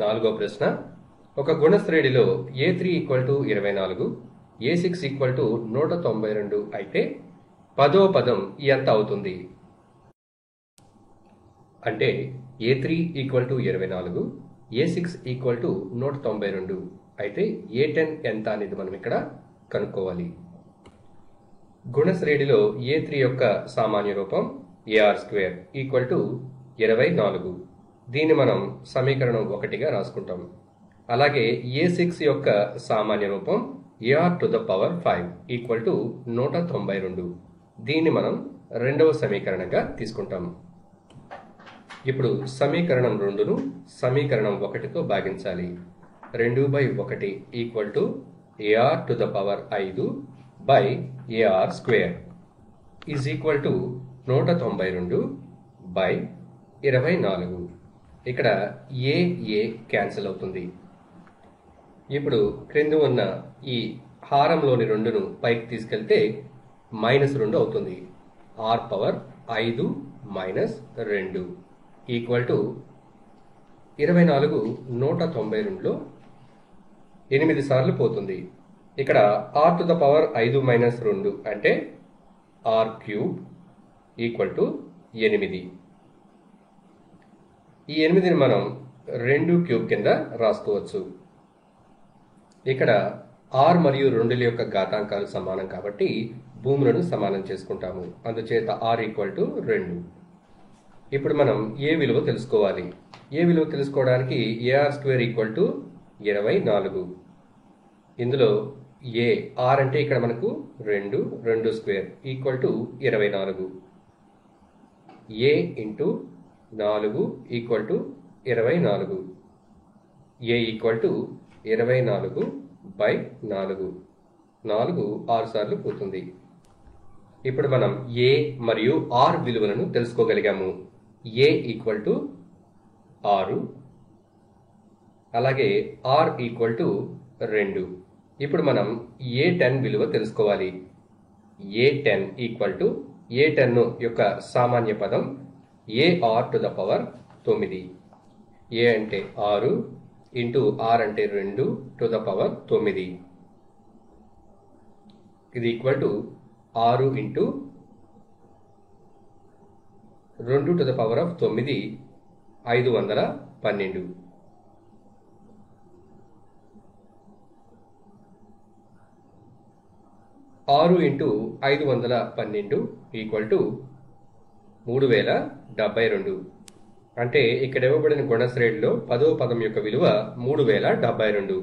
నాలుగో ప్రశ్న, ఒక గుణశ్రేణిలో A3 = 24, A6 = 192 అయితే పదో పదం ఎంత అవుతుంది? అంటే A3 = 24, A6 = 192 అయితే A10 ఎంత అనేది మనం ఇక్కడ కనుక్కోవాలి. గుణశ్రేణిలో A3 యొక్క సామాన్య రూపం AR² = 24. దీన్ని మనం సమీకరణం 1గా రాసుకుంటాం. అలాగే A6 యొక్క సామాన్య రూపం AR⁵ = 192. దీన్ని మనం రెండవ సమీకరణంగా తీసుకుంటాం. ఇప్పుడు సమీకరణం 2ను సమీకరణం 1తో భాగించాలి. 2/1 = AR⁵ by AR² is equal to 192 by 24. ఇక్కడ A క్యాన్సిల్ అవుతుంది. ఇప్పుడు క్రింద ఉన్న ఈ హారంలోని 2ను పైకి తీసుకెళ్తే -2 అవుతుంది. R⁵ - 2 ఈక్వల్ టు 24 192లో 8 సార్లు పోతుంది. ఇక్కడ R⁵ - 2 అంటే R³ = 8. ఈ 8ని మనం 2³ కింద రాసుకోవచ్చు. ఇక్కడ R మరియు 2ల యొక్క ఘాతాంకాలు సమానం కాబట్టి భూములను సమానం చేసుకుంటాము. అందుచేత R = 2. ఇప్పుడు మనం A విలువ తెలుసుకోవాలి. A విలువ తెలుసుకోవడానికి AR² = 24. ఇందులో R అంటే ఇక్కడ మనకు 2, 2² = 24. A × 4 = 24. A = 24/4. 4 6 సార్లు పోతుంది. ఇప్పుడు మనం A మరియు R విలువలను తెలుసుకోగలిగాము. A = 6, అలాగే R = 2. ఇప్పుడు మనం A10 విలువ తెలుసుకోవాలి. A10 యొక్క సామాన్య పదం AR⁵. A అంటే 6 × R అంటే 2 9. ఇది ఈక్వల్ టు 6 × 2 9 512. ఆరు ఇంటూ 512 ఈక్వల్ టు 3072. అంటే ఇక్కడ ఇవ్వబడిన గుణశ్రేణిలో 10వ పదం యొక్క విలువ 3072.